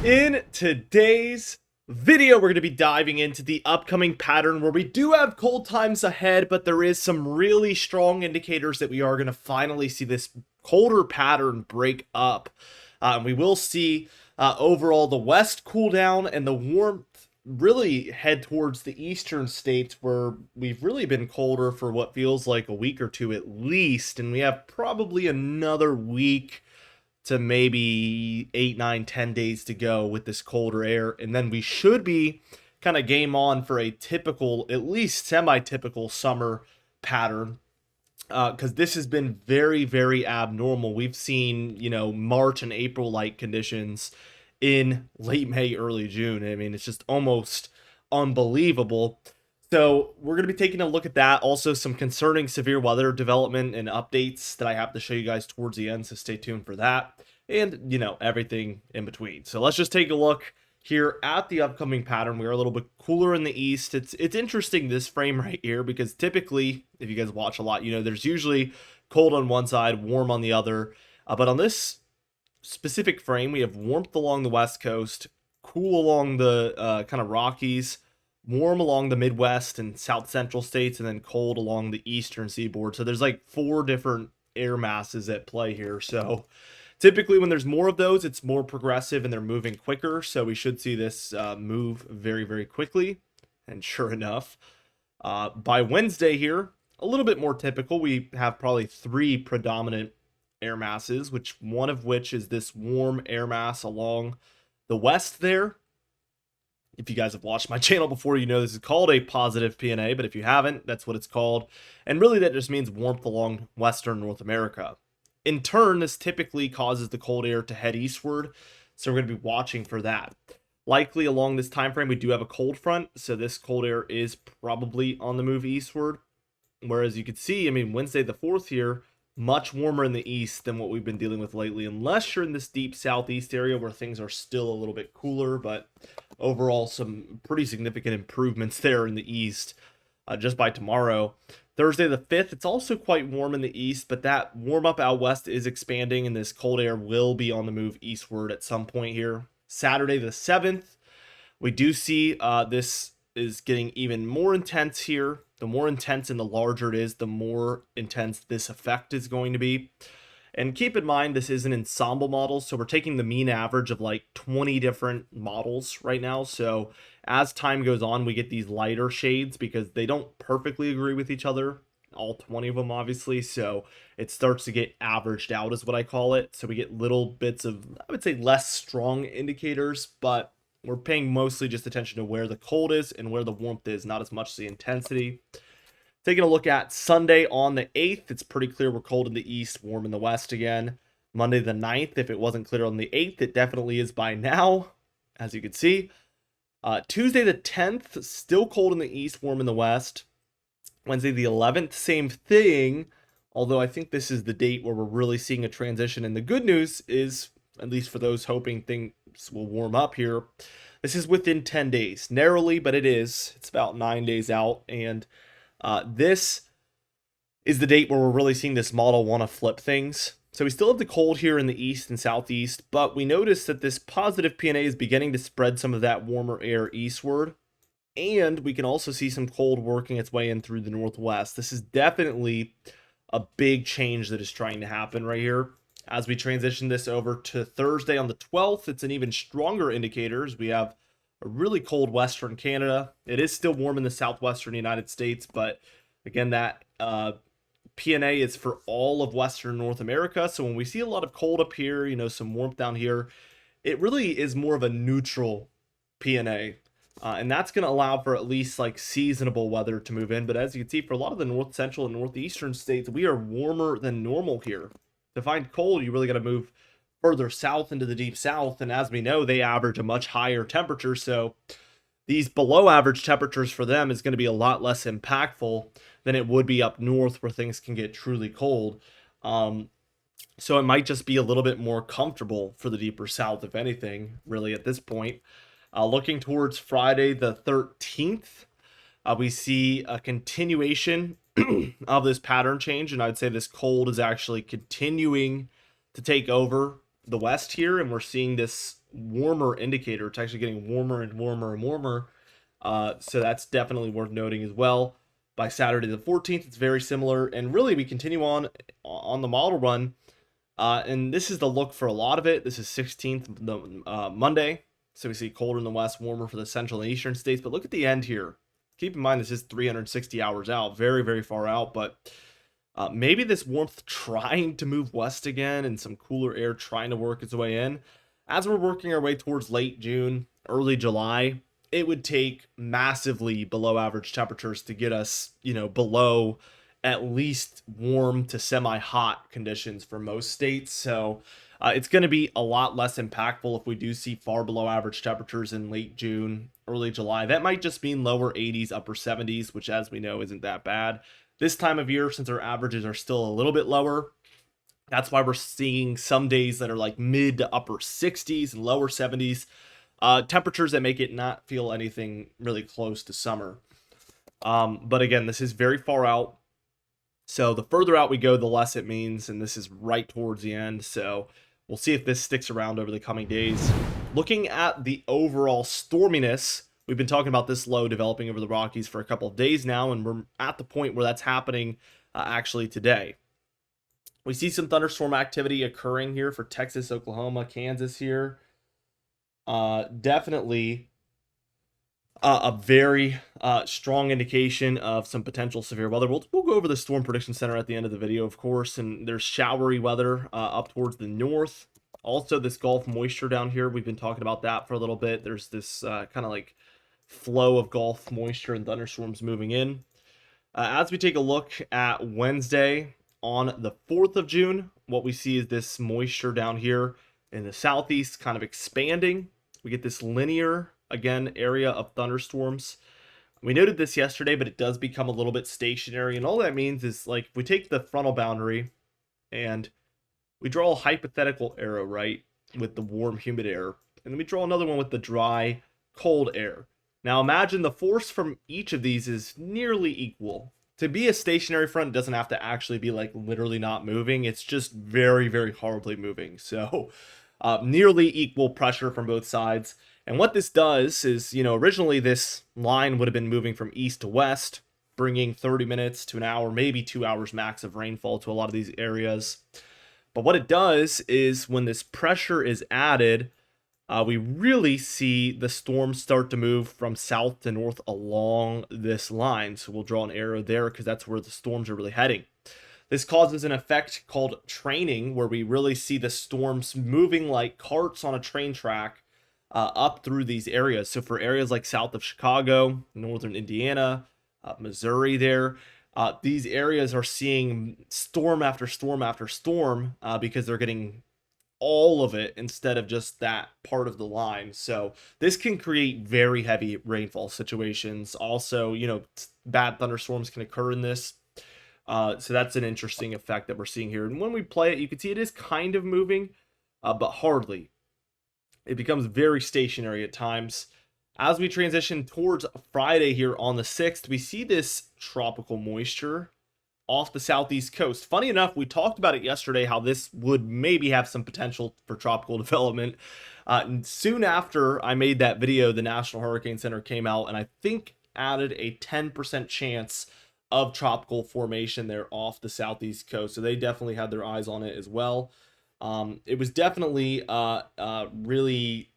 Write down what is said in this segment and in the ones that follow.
In today's video, we're going to be diving into the upcoming pattern where we do have cold times ahead, but there is some really strong indicators that we are going to finally see this colder pattern break up. We will see overall the west cool down and the warmth really head towards the eastern states where we've really been colder for what feels like a week or two at least, and we have probably another week to maybe 8, 9, 10 days to go with this colder air. And then we should be kind of game on for a typical, at least semi-typical summer pattern. Because this has been very, very abnormal. We've seen, March and April-like conditions in late May, early June. I mean, it's just almost unbelievable. So we're going to be taking a look at that. Also, some concerning severe weather development and updates that I have to show you guys towards the end. So stay tuned for that. And, everything in between. So let's just take a look here at the upcoming pattern. We're a little bit cooler in the east. It's interesting, this frame right here, because typically, if you guys watch a lot, there's usually cold on one side, warm on the other. But on this specific frame, we have warmth along the west coast, cool along the kind of Rockies, warm along the Midwest and South Central states, and then cold along the eastern seaboard. So there's like 4 different air masses at play here. So typically when there's more of those, it's more progressive and they're moving quicker. So we should see this move very, very quickly. And sure enough, by Wednesday here, a little bit more typical. We have probably 3 predominant air masses, one of which is this warm air mass along the west there. If you guys have watched my channel before, this is called a positive PNA, but if you haven't, that's what it's called. And really that just means warmth along western North America. In turn, this typically causes the cold air to head eastward, so we're going to be watching for that. Likely along this time frame, we do have a cold front, so this cold air is probably on the move eastward. Whereas you can see, Wednesday the 4th here, much warmer in the east than what we've been dealing with lately, unless you're in this deep southeast area where things are still a little bit cooler, but overall some pretty significant improvements there in the east just by tomorrow. Thursday the 5th, it's also quite warm in the east, but that warm up out west is expanding and this cold air will be on the move eastward at some point here. Saturday the 7th, we do see this is getting even more intense here. The more intense and the larger it is, the more intense this effect is going to be. And keep in mind, this is an ensemble model, so we're taking the mean average of like 20 different models right now. So as time goes on, we get these lighter shades because they don't perfectly agree with each other, all 20 of them obviously, so it starts to get averaged out is what I call it. So we get little bits of, I would say, less strong indicators, but we're paying mostly just attention to where the cold is and where the warmth is, not as much the intensity. Taking a look at Sunday on the 8th, it's pretty clear we're cold in the east, warm in the west again. Monday the 9th, if it wasn't clear on the 8th, it definitely is by now, as you can see. Tuesday the 10th, still cold in the east, warm in the west. Wednesday the 11th, same thing, although I think this is the date where we're really seeing a transition. And the good news is, at least for those hoping things will warm up here, this is within 10 days. Narrowly, but it is. It's about 9 days out, and this is the date where we're really seeing this model want to flip things. So we still have the cold here in the east and southeast, but we notice that this positive PNA is beginning to spread some of that warmer air eastward. And we can also see some cold working its way in through the northwest. This is definitely a big change that is trying to happen right here. As we transition this over to Thursday on the 12th, it's an even stronger indicator as we have a really cold western Canada. It is still warm in the southwestern United States, but again, that PNA is for all of western North America. So when we see a lot of cold up here, some warmth down here, it really is more of a neutral PNA. And that's going to allow for at least like seasonable weather to move in. But as you can see, for a lot of the north central and northeastern states, we are warmer than normal here. To find cold, you really got to move further south into the deep south. And as we know, they average a much higher temperature. So these below average temperatures for them is going to be a lot less impactful than it would be up north where things can get truly cold. So it might just be a little bit more comfortable for the deeper south, if anything, really at this point. Looking towards Friday the 13th, we see a continuation of this pattern change, and I'd say this cold is actually continuing to take over the west here, and we're seeing this warmer indicator. It's actually getting warmer and warmer and warmer. So that's definitely worth noting as well. By Saturday the 14th, it's very similar. And really, we continue on the model run. And this is the look for a lot of it. This is 16th, Monday. So we see colder in the west, warmer for the central and eastern states. But look at the end here. Keep in mind, this is 360 hours out. Very, very far out. But maybe this warmth trying to move west again and some cooler air trying to work its way in. As we're working our way towards late June, early July, it would take massively below average temperatures to get us, below at least warm to semi-hot conditions for most states. So it's going to be a lot less impactful if we do see far below average temperatures in late June, early July. That might just mean lower 80s, upper 70s, which as we know isn't that bad. This time of year, since our averages are still a little bit lower, that's why we're seeing some days that are like mid to upper 60s and lower 70s. Temperatures that make it not feel anything really close to summer. But again, this is very far out. So the further out we go, the less it means. And this is right towards the end. So we'll see if this sticks around over the coming days. Looking at the overall storminess, we've been talking about this low developing over the Rockies for a couple of days now. And we're at the point where that's happening actually today. We see some thunderstorm activity occurring here for Texas, Oklahoma, Kansas here. Definitely a very strong indication of some potential severe weather. We'll go over the Storm Prediction Center at the end of the video, of course, and there's showery weather up towards the north. Also, this Gulf moisture down here, we've been talking about that for a little bit. There's this kind of like flow of Gulf moisture and thunderstorms moving in. As we take a look at Wednesday on the 4th of June, what we see is this moisture down here in the southeast kind of expanding. We get this linear, again, area of thunderstorms. We noted this yesterday, but it does become a little bit stationary. And all that means is, like, if we take the frontal boundary and we draw a hypothetical arrow, right, with the warm, humid air, and then we draw another one with the dry, cold air. Now imagine the force from each of these is nearly equal. To be a stationary front, it doesn't have to actually be like literally not moving. It's just very, very horribly moving. So nearly equal pressure from both sides. And what this does is, originally this line would have been moving from east to west, bringing 30 minutes to an hour, maybe 2 hours max of rainfall to a lot of these areas. But what it does is when this pressure is added, we really see the storms start to move from south to north along this line. So we'll draw an arrow there because that's where the storms are really heading. This causes an effect called training, where we really see the storms moving like carts on a train track up through these areas. So for areas like south of Chicago, northern Indiana, Missouri there, these areas are seeing storm after storm after storm because they're getting all of it instead of just that part of the line. So this can create very heavy rainfall situations. Also, bad thunderstorms can occur in this. So that's an interesting effect that we're seeing here. And when we play it, you can see it is kind of moving, but hardly. It becomes very stationary at times. As we transition towards Friday here on the 6th, we see this tropical moisture off the southeast coast. Funny enough, we talked about it yesterday, how this would maybe have some potential for tropical development. And soon after I made that video, the National Hurricane Center came out and I think added a 10% chance of tropical formation there off the southeast coast. So they definitely had their eyes on it as well. It was definitely really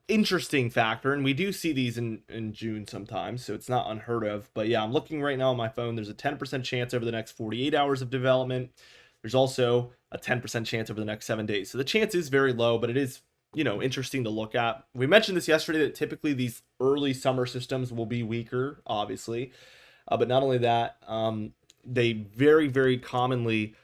interesting factor, and we do see these in June sometimes, so it's not unheard of. But yeah, I'm looking right now on my phone. There's a 10% chance over the next 48 hours of development. There's also a 10% chance over the next 7 days. So the chance is very low, but it is, interesting to look at. We mentioned this yesterday that typically these early summer systems will be weaker, obviously. But not only that, they very, very commonly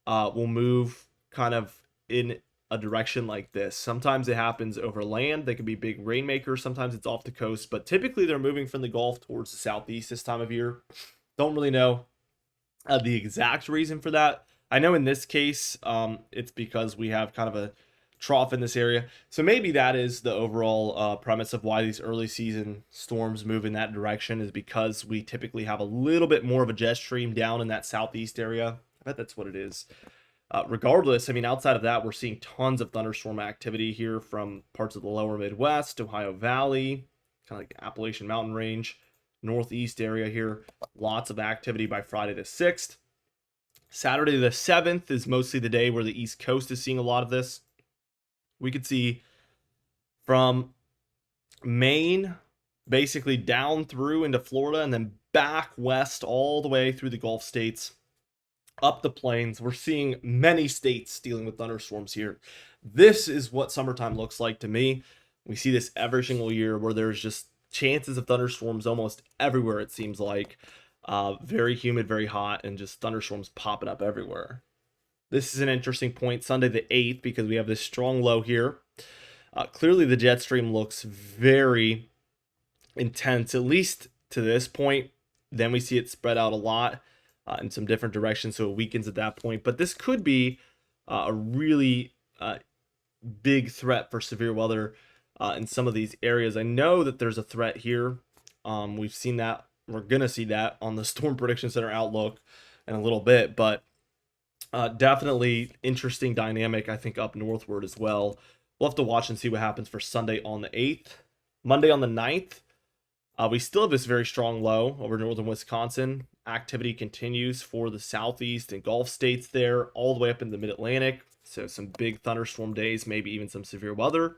will move kind of in a direction like this. Sometimes it happens over land. They can be big rainmakers. Sometimes it's off the coast, but typically they're moving from the Gulf towards the southeast this time of year. Don't really know the exact reason for that. I know in this case, it's because we have kind of a trough in this area. So maybe that is the overall premise of why these early season storms move in that direction, is because we typically have a little bit more of a jet stream down in that southeast area. I bet that's what it is. Regardless, I mean, outside of that, we're seeing tons of thunderstorm activity here from parts of the lower Midwest, Ohio Valley, kind of like Appalachian Mountain Range, Northeast area here. Lots of activity by Friday the 6th. Saturday the 7th is mostly the day where the East Coast is seeing a lot of this. We could see from Maine basically down through into Florida and then back west all the way through the Gulf states up the plains. We're seeing many states dealing with thunderstorms here. This is what summertime looks like to me. We see this every single year where there's just chances of thunderstorms almost everywhere, it seems like. Very humid, very hot, and just thunderstorms popping up everywhere. This is an interesting point, Sunday the 8th, because we have this strong low here. Clearly the jet stream looks very intense, at least to this point. Then we see it spread out a lot in some different directions, so it weakens at that point. But this could be a really big threat for severe weather in some of these areas. I know that there's a threat here. We've seen that. We're going to see that on the Storm Prediction Center outlook in a little bit, but definitely interesting dynamic, I think, up northward as well. We'll have to watch and see what happens for Sunday on the 8th. Monday on the 9th, we still have this very strong low over northern Wisconsin. Activity continues for the southeast and Gulf states there, all the way up in the mid-Atlantic. So some big thunderstorm days, maybe even some severe weather.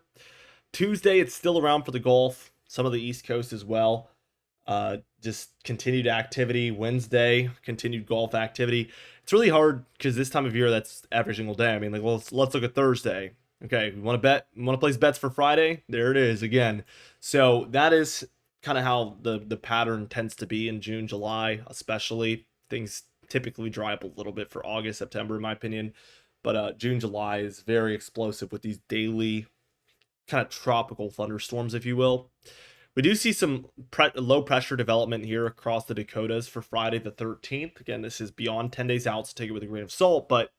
Tuesday, it's still around for the Gulf, some of the East Coast as well. Just continued activity. Wednesday, continued Gulf activity. It's really hard because this time of year, that's every single day. I mean, like, well, let's look at Thursday. Okay, we want to bet, we want to place bets for Friday. There it is again. So that is kind of how the pattern tends to be in June, July, especially. Things typically dry up a little bit for August, September, in my opinion. But June, July is very explosive with these daily kind of tropical thunderstorms, if you will. We do see some low pressure development here across the Dakotas for Friday the 13th. Again, this is beyond 10 days out, so take it with a grain of salt, but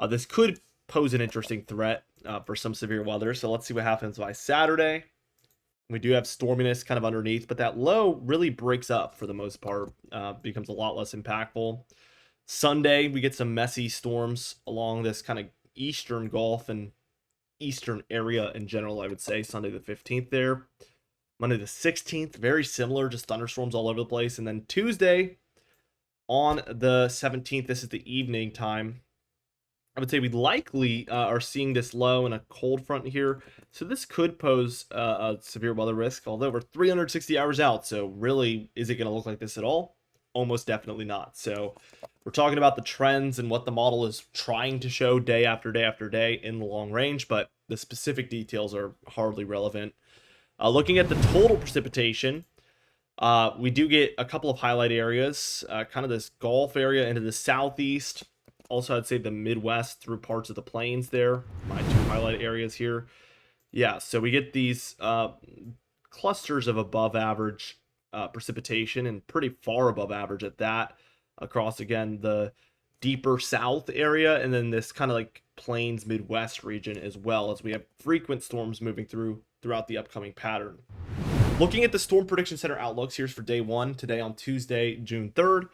this could pose an interesting threat for some severe weather. So let's see what happens by Saturday. We do have storminess kind of underneath, but that low really breaks up for the most part, becomes a lot less impactful. Sunday, we get some messy storms along this kind of eastern Gulf and eastern area in general, I would say. Sunday the 15th there. Monday the 16th, very similar, just thunderstorms all over the place. And then Tuesday on the 17th, this is the evening time. I would say we likely are seeing this low in a cold front here. So this could pose a severe weather risk, although we're 360 hours out. So really, is it going to look like this at all? Almost definitely not. So we're talking about the trends and what the model is trying to show day after day after day in the long range, but the specific details are hardly relevant. Looking at the total precipitation, we do get a couple of highlight areas, kind of this Gulf area into the southeast. Also, I'd say the Midwest through parts of the plains there. My two highlight areas here. Yeah, so we get these clusters of above average precipitation and pretty far above average at that across, again, the deeper south area and then this kind of like plains Midwest region as well, as we have frequent storms moving throughout the upcoming pattern. Looking at the Storm Prediction Center outlooks, here's for day one, today on Tuesday, June 3rd.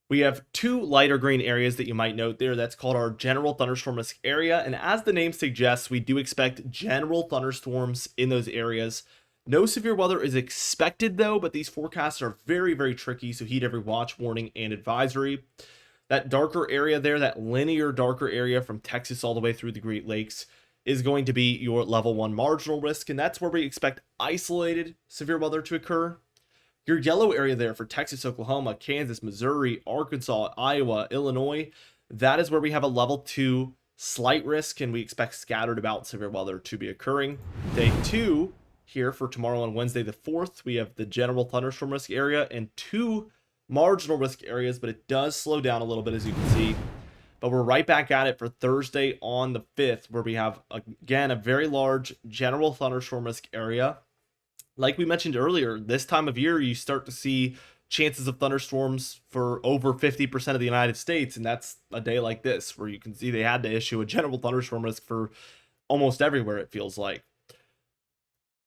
We have two lighter green areas that you might note there. That's called our general thunderstorm risk area. And as the name suggests, we do expect general thunderstorms in those areas. No severe weather is expected though, but these forecasts are very, very tricky. So heed every watch, warning, and advisory. That darker area there, that linear darker area from Texas all the way through the Great Lakes, is going to be your level 1 marginal risk. And that's where we expect isolated severe weather to occur. Your yellow area there for Texas, Oklahoma, Kansas, Missouri, Arkansas, Iowa, Illinois, that is where we have a level 2 slight risk, and we expect scattered about severe weather to be occurring. Day 2 here for tomorrow on Wednesday the 4th, we have the general thunderstorm risk area and 2 marginal risk areas, but it does slow down a little bit, as you can see. But we're right back at it for Thursday on the 5th, where we have, again, a very large general thunderstorm risk area. Like we mentioned earlier, this time of year, you start to see chances of thunderstorms for over 50% of the United States. And that's a day like this, where you can see they had to issue a general thunderstorm risk for almost everywhere, it feels like.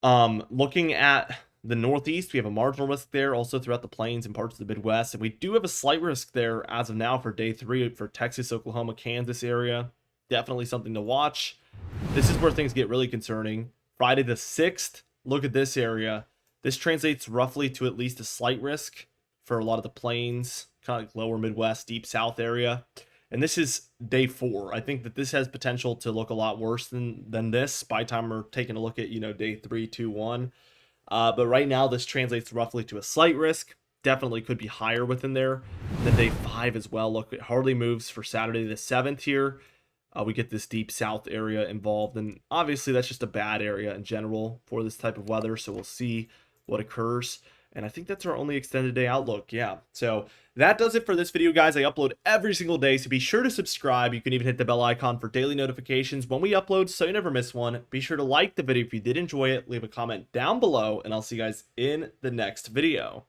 Looking at The Northeast, we have a marginal risk there, also throughout the plains and parts of the Midwest. And we do have a slight risk there as of now for day 3 for Texas, Oklahoma, Kansas area. Definitely something to watch. This is where things get really concerning. Friday the 6th, look at this area. This translates roughly to at least a slight risk for a lot of the plains, kind of like lower Midwest, deep South area. And this is day 4. I think that this has potential to look a lot worse than this by the time we're taking a look at, day 3, 2, 1. But right now, this translates roughly to a slight risk. Definitely could be higher within there. Then day 5 as well. Look, it hardly moves for Saturday the 7th here. We get this deep south area involved. And obviously, that's just a bad area in general for this type of weather. So we'll see what occurs. And I think that's our only extended day outlook. Yeah. So that does it for this video, guys. I upload every single day, so be sure to subscribe. You can even hit the bell icon for daily notifications when we upload so you never miss one. Be sure to like the video if you did enjoy it. Leave a comment down below, and I'll see you guys in the next video.